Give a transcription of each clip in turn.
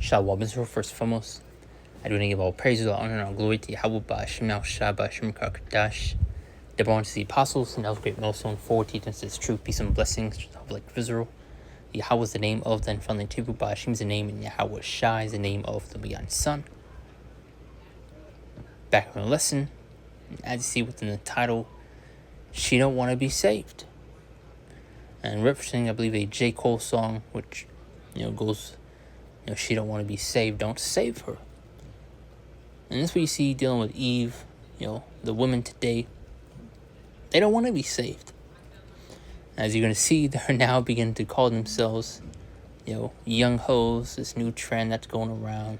Shalom Israel, first and foremost. I do want to give all praise, all honor, and all glory to Yahweh Ba'Shem Shah Ba'Shem Kakadash. The born to the apostles and those great millstone for teaching us this true peace and blessings of like Israel. Yahweh is the name of the unfriendly Tibu. Ba'Shem is the name, and Yahweh Shah is the name of the Beyond Son. Back on the lesson, as you see within the title, She Don't Want to Be Saved. And referencing, I believe, a J. Cole song, which, goes, she don't want to be saved, don't save her. And this is what you see dealing with Eve, the women today. They don't want to be saved. As you're going to see, they're now beginning to call themselves, young hoes, this new trend that's going around.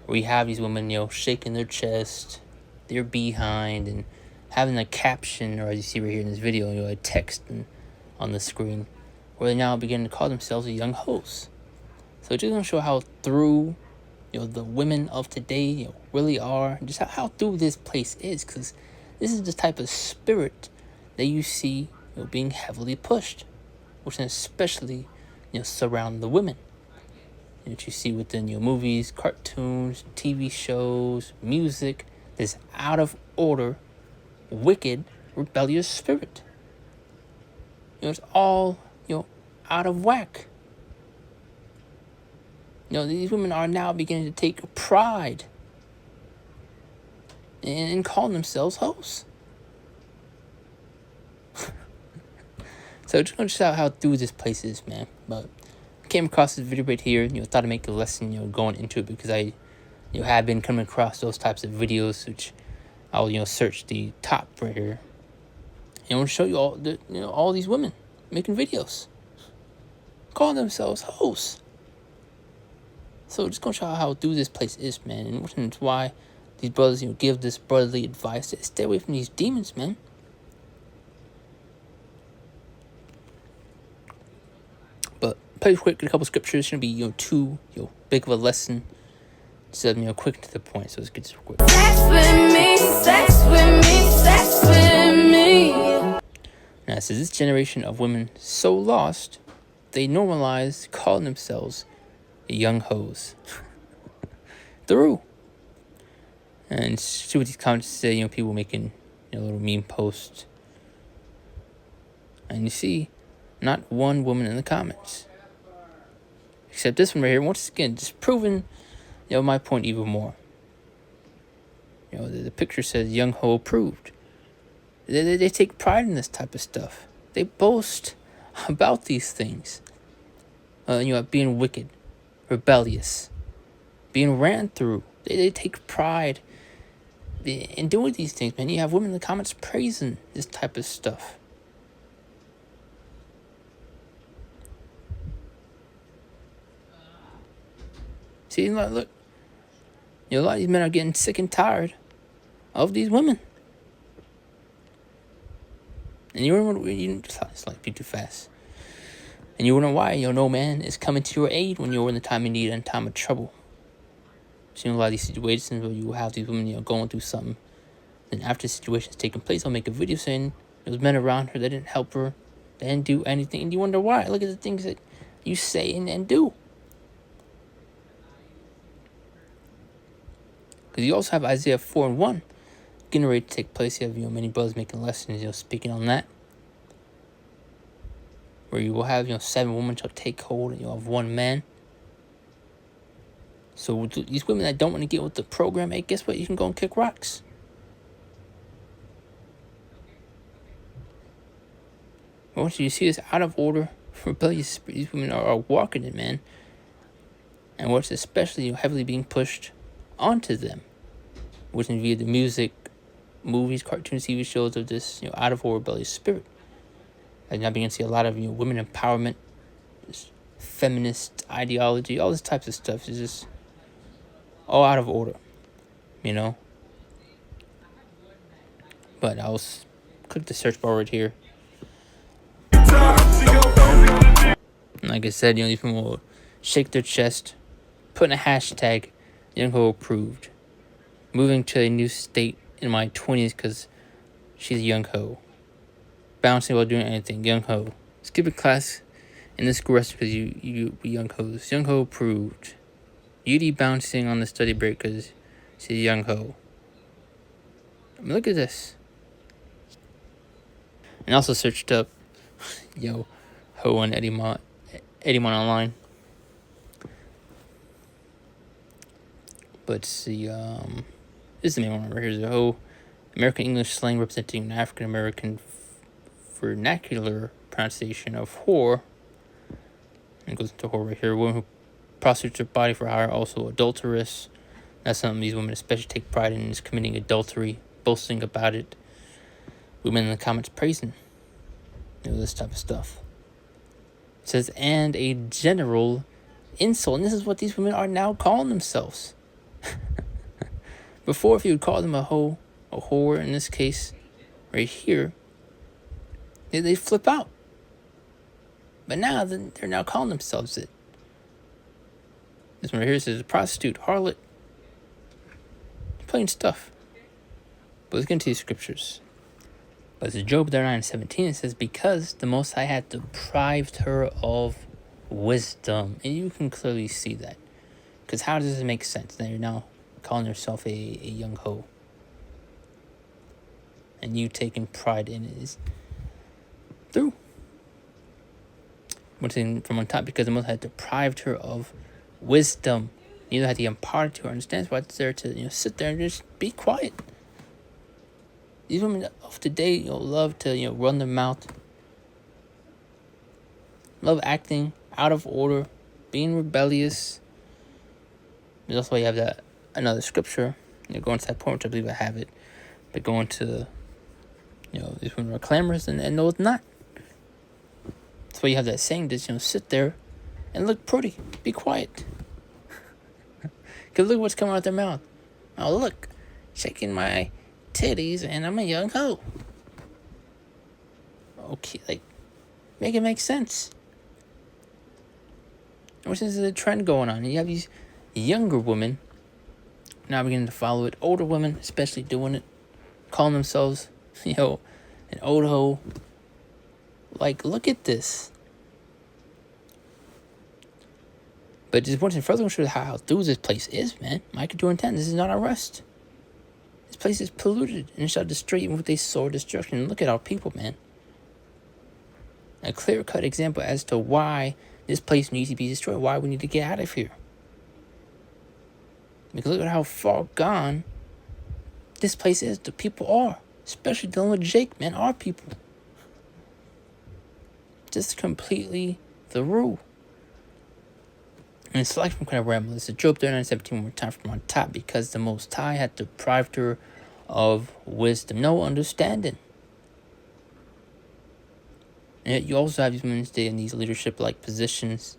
Where you have these women, shaking their chest, their behind, and having a caption, or as you see right here in this video, a text on the screen, where they now begin to call themselves a young hoes. So it's just going to show how through, the women of today, really are, just how through this place is, because this is the type of spirit that you see, being heavily pushed, which especially, surround the women. That you see within movies, cartoons, TV shows, music, this out of order, wicked, rebellious spirit. It's all, out of whack. These women are now beginning to take pride in calling themselves hoes. So just going to show how through this place is, man. But I came across this video right here, thought I'd make a lesson, going into it, because I, have been coming across those types of videos, which I'll, search the top right here. And I want to show you all these women making videos, calling themselves hoes. So just gonna show how through this place is, man, and it's why these brothers, give this brotherly advice to stay away from these demons, man. But pretty quick, a couple scriptures. Shouldn't be too big of a lesson. Just quick to the point. So let's get this real quick. Sex with me, sex with me, sex with me. Now it says this generation of women so lost, they normalize calling themselves young hoes. Through. And see what these comments say, people making little meme posts. And you see, not one woman in the comments. Except this one right here, once again, just proving, my point even more. The picture says young hoe approved. They take pride in this type of stuff. They boast about these things. Being wicked, rebellious, being ran through. They take pride in doing these things, man. You have women in the comments praising this type of stuff. See, look, a lot of these men are getting sick and tired of these women. And you wonder, it's like be too fast. And you wonder why, no man is coming to your aid when you're in the time of need and time of trouble. So, a lot of these situations where you have these women, going through something. Then after the situation's taking place, I'll make a video saying there was men around her that didn't help her, they didn't do anything. And you wonder why. Look at the things that you say and do. Because you also have Isaiah 4:1 getting ready to take place. You have, many brothers making lessons, speaking on that. Where you will have, 7 women shall take hold, and you'll have 1 man. So these women that don't want to get with the program, hey, guess what? You can go and kick rocks. Once you see this out of order, rebellious, these women are walking it, man. And what's especially heavily being pushed onto them, which is via the music, movies, cartoons, TV shows of this, out of order rebellious spirit. And now beginning to see a lot of women empowerment, this feminist ideology, all this types of stuff is just all out of order, But I'll click the search bar right here. And like I said, these people will shake their chest, put in a hashtag, young hoe approved. Moving to a new state in my 20s because she's a young hoe. Bouncing while doing anything, young hoe. Skipping class in the school rest because you young hoes. Young hoe approved. Beauty bouncing on the study break because she's a young hoe. I mean, look at this. And also searched up, hoe and Eddie Mon online. But see, this is the main one right here. Here's a hoe. American English slang representing an African American vernacular pronunciation of whore. And it goes into whore right here. Women who prostitute their body for hire, also adulteress. That's something these women especially take pride in, is committing adultery, boasting about it. Women in the comments praising, this type of stuff. It says, and a general insult. And this is what these women are now calling themselves. Before, if you would call them a hoe, a whore in this case, right here, they flip out. But now they're now calling themselves it. This one right here says prostitute, harlot. Plain stuff. But let's get into these scriptures. But it's Job 39:17. It says, because the Most High had deprived her of wisdom. And you can clearly see that. Because how does it make sense that you're now calling yourself a young hoe? And you taking pride in it is through. Once again, from on top, because the Most High had deprived her of wisdom. Neither had he imparted to her. Understands why it's there to sit there and just be quiet. These women of today, love to run their mouth, love acting out of order, being rebellious. There's also why you have that another scripture. Going to that point, which I believe I have it, but going to these women are clamorous and no, it's not. That's why you have that saying, just sit there and look pretty, be quiet. Because look what's coming out their mouth. Oh, look, shaking my titties and I'm a young hoe. Okay, make it make sense. Which is a trend going on. And you have these younger women now beginning to follow it. Older women, especially, doing it, calling themselves, an old hoe. Look at this. But just wanting to further show how through this place is, man. Michael Jordan 10, this is not our rest. This place is polluted and shall destroy even with a sword destruction. And look at our people, man. A clear-cut example as to why this place needs to be destroyed, why we need to get out of here. Because look at how far gone this place is. The people are. Especially dealing with Jake, man. Our people. Just completely the rule. And it's like from kind of ramble. It's a Job 39:17 one more time from on top. Because the Most High had deprived her of wisdom. No understanding. And yet you also have these women today in these leadership-like positions,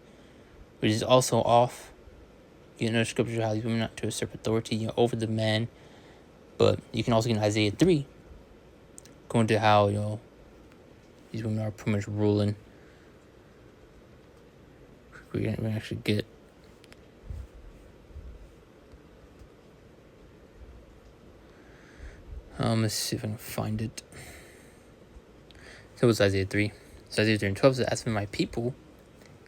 which is also off. You get another scripture how these women not to usurp authority over the man. But you can also get in Isaiah 3, going to how these women are pretty much ruling. We're gonna actually get. Let's see if I can find it. So it's Isaiah 3. So Isaiah 3:12 says, as for my people,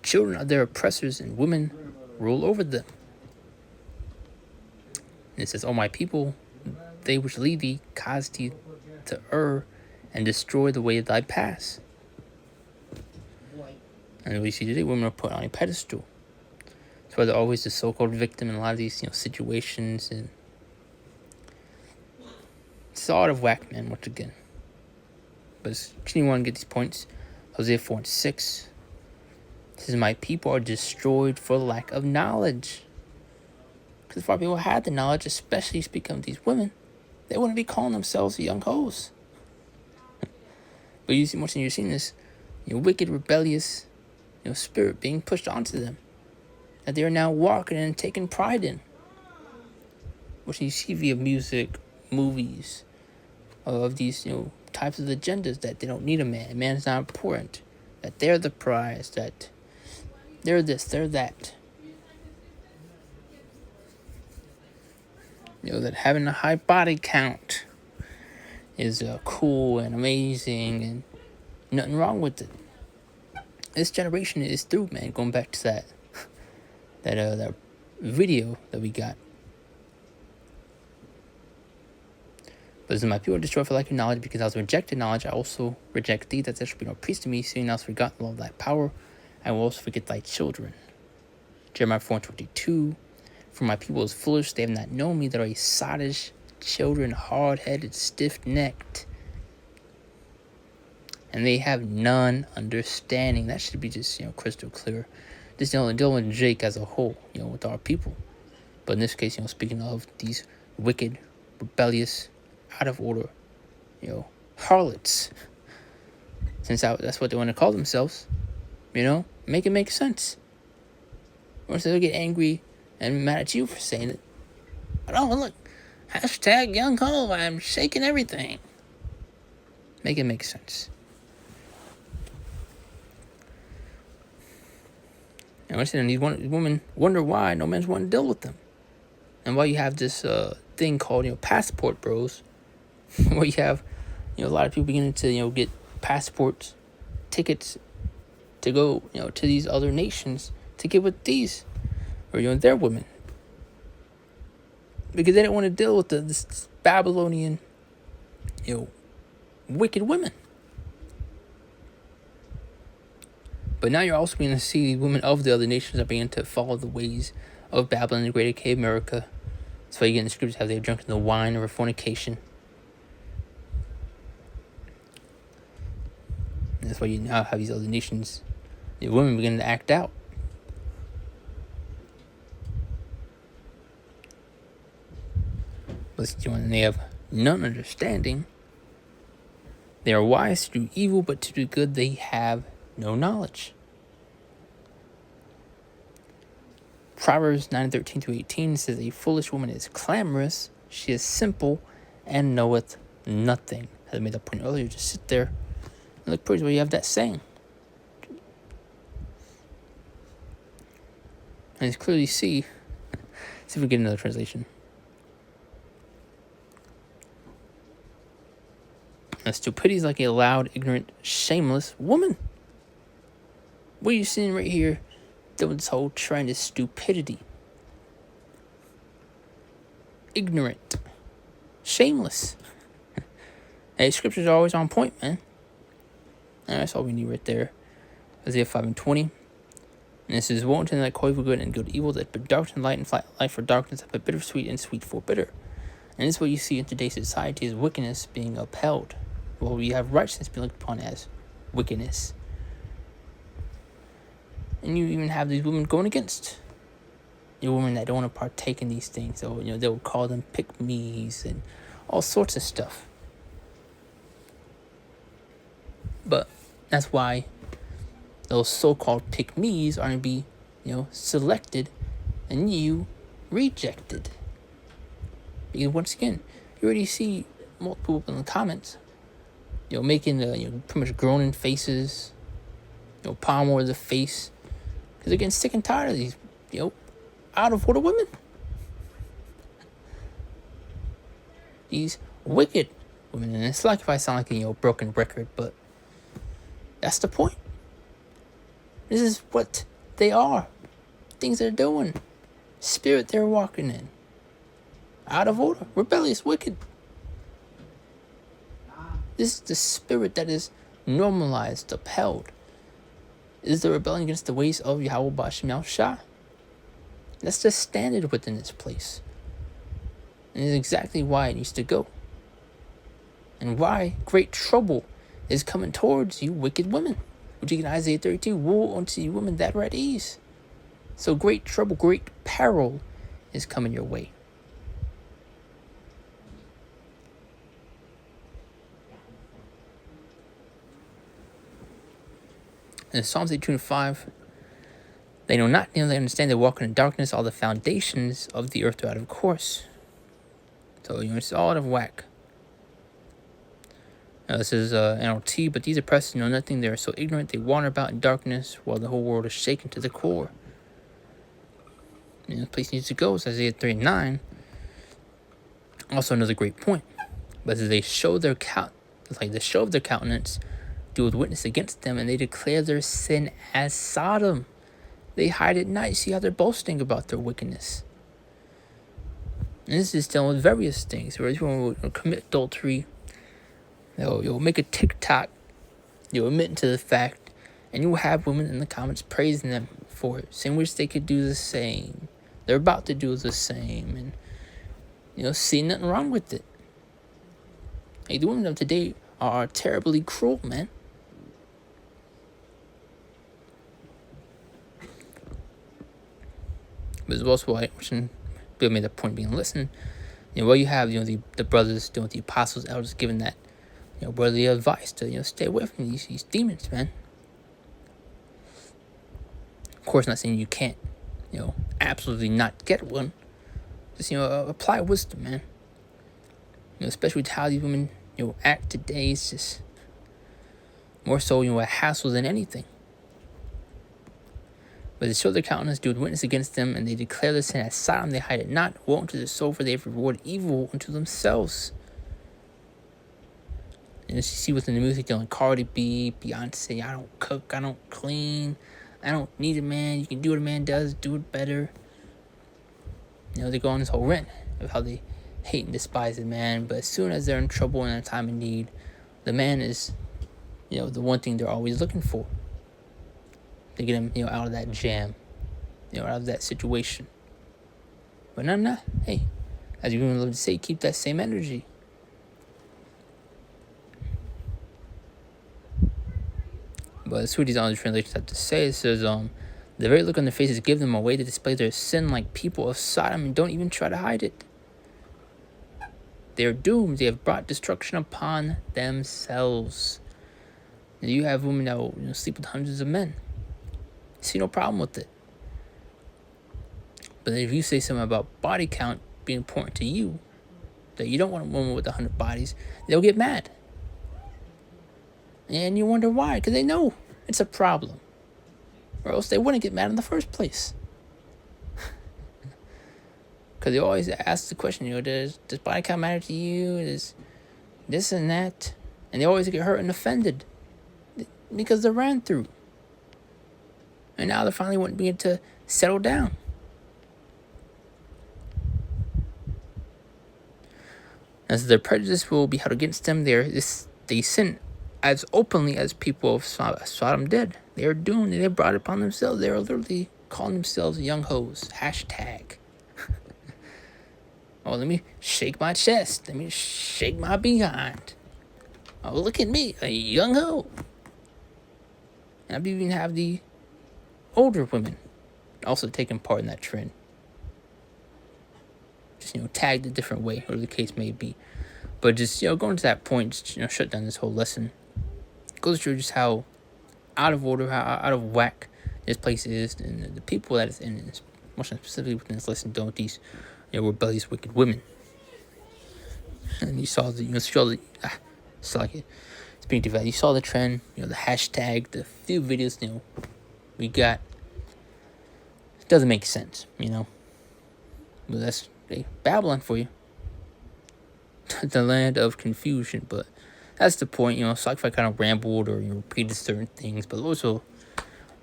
children are their oppressors, and women rule over them. And it says, oh my people, they which lead thee cause thee to err, and destroy the way of thy paths. And we see today, women are put on a pedestal. That's why they're always the so-called victim in a lot of these situations. And it's all out of whack, man, once again. But continue on to get these points. Hosea 4:6 says, my people are destroyed for lack of knowledge. Because if our people had the knowledge, especially speaking of these women, they wouldn't be calling themselves young hoes. But you see, once you're seeing this, wicked, rebellious, spirit being pushed onto them, that they are now walking and taking pride in. Which you see via music, movies, of these, types of agendas that they don't need a man. A man is not important. That they're the prize. That they're this, they're that. That having a high body count is cool and amazing and nothing wrong with it. This generation is through, man. Going back to that video that we got. But as my people are destroyed for lack of knowledge, because I was rejected knowledge, I also reject thee, that there should be no priest to me, seeing thou hast forgotten the law of thy power, I will also forget thy children. Jeremiah 4:22. For my people is foolish, they have not known me, that are a sottish children, hard-headed, stiff-necked, and they have none understanding. That should be just, crystal clear. Just, dealing with Jake as a whole, with our people. But in this case, speaking of these wicked, rebellious, out of order, harlots. Since that's what they want to call themselves, make it make sense. Or they'll get angry and mad at you for saying it. Oh, look, hashtag Young Ho, I'm shaking everything. Make it make sense. And these women wonder why no man's want to deal with them. And why you have this thing called, passport bros, where you have, a lot of people beginning to, get passports, tickets to go, to these other nations to get with these, or, their women. Because they don't want to deal with this Babylonian, wicked women. But now you're also going to see women of the other nations are beginning to follow the ways of Babylon, the great cave America. That's why you get in the scriptures how they're drunk in the wine or fornication. And that's why you now have these other nations, the women beginning to act out. But when they have none understanding, they are wise to do evil, but to do good they have no knowledge. Proverbs 9:13-18 says, a foolish woman is clamorous, she is simple, and knoweth nothing. As I made that point earlier, just sit there and look pretty where you have that saying. And you clearly see if we get another translation. And stupidity is like a loud, ignorant, shameless woman. What are you seeing right here? This whole trend is stupidity. Ignorant. Shameless. Hey, scriptures are always on point, man. And that's all we need right there. Isaiah 5:20. And this is, woe unto them that call evil good and good evil, that put darkness and light and light for darkness, that put bitter sweet and sweet for bitter. And this is what you see in today's society, is wickedness being upheld. Well, you have righteousness being looked upon as wickedness. And you even have these women going against women that don't want to partake in these things. So, they will call them pick-me's and all sorts of stuff. But that's why those so-called pick-me's are going to be, selected and you rejected. Because once again, you already see multiple people in the comments, making pretty much groaning faces, palm over the face. Because they're getting sick and tired of these, out of order women. These wicked women. And it's like if I sound like a, broken record, but that's the point. This is what they are. Things they're doing. Spirit they're walking in. Out of order. Rebellious, wicked. This is the spirit that is normalized, upheld. Is the rebellion against the ways of Yahweh Ba'ashem Yahushua. That's the standard within this place. And it's exactly why it needs to go. And why great trouble is coming towards you wicked women. Which you get in Isaiah 32, woe unto you women that are at ease. So great trouble, great peril is coming your way. In Psalms 82:5, they know not, they understand, they walk in darkness, all the foundations of the earth are out of course. So, it's all out of whack. Now, this is NLT, but these oppressors know nothing, they are so ignorant, they wander about in darkness, while the whole world is shaken to the core. The place needs to go is Isaiah 3:9. Also another great point. But as they show their the show of their countenance, do with witness against them, and they declare their sin as Sodom, they hide it not. You see how they're boasting about their wickedness. And this is dealing with various things. Where you will commit adultery, you'll make a TikTok, you'll admit to the fact, and you'll have women in the comments praising them for it, saying which they could do the same. They're about to do the same, and see nothing wrong with it. Hey, the women of today are terribly cruel, man. But it's also why Bill made that point being listened. Well, you have the brothers, the apostles, elders giving that brotherly advice to stay away from these demons, man. Of course, not saying you can't absolutely not get one. Just apply wisdom, man. Especially with how these women act today. It's just more so a hassle than anything. But they show their countenance, do witness against them, and they declare their sin as Sodom, they hide it not. Woe unto their soul, for they have rewarded evil unto themselves. And as you see within the music, Cardi B, Beyonce, I don't cook, I don't clean, I don't need a man. You can do what a man does, do it better. They go on this whole rant of how they hate and despise a man, but as soon as they're in trouble and in a time of need, the man is, the one thing they're always looking for. To get him, out of that jam, out of that situation. But no. Hey, as you love to say, keep that same energy. But that's what these other translations have to say. It says, the very look on their faces give them a way to display their sin like people of Sodom and don't even try to hide it. They are doomed. They have brought destruction upon themselves. And you have women that will sleep with hundreds of men. See no problem with it. But if you say something about body count being important to you, that you don't want a woman with 100 bodies, they'll get mad. And you wonder why, because they know it's a problem. Or else they wouldn't get mad in the first place. Because they always ask the question, does body count matter to you? Does this and that? And they always get hurt and offended. Because they're ran through. And now they're finally wanting to begin to settle down. As their prejudice will be held against them, they sin as openly as people of Sodom did. They are doomed. They brought it upon themselves. They are literally calling themselves young hoes. Hashtag. Oh, let me shake my chest. Let me shake my behind. Oh, look at me, a young hoe. And I even have the older women also taking part in that trend. Just, tagged a different way, or the case may be. But just, going to that point, just, shut down this whole lesson. It goes through just how out of order, how out of whack this place is, and the people that it's in, more specifically within this lesson, don't these, rebellious, wicked women. And you saw the, it's like it. Speaking of that, you saw the trend, the hashtag, the few videos, we got. It doesn't make sense, But that's Babylon for you. The land of confusion, but that's the point, So if I kind of rambled or repeated certain things, but also,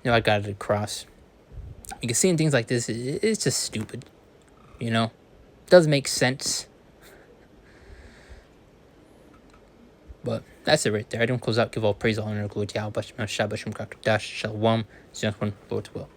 I got it across. Because seeing things like this, it's just stupid, It doesn't make sense. But that's it right there. I don't close out. Give all praise, all honor, and glory to Yahweh. Shabbat Shalom. See you next one. Lord's will.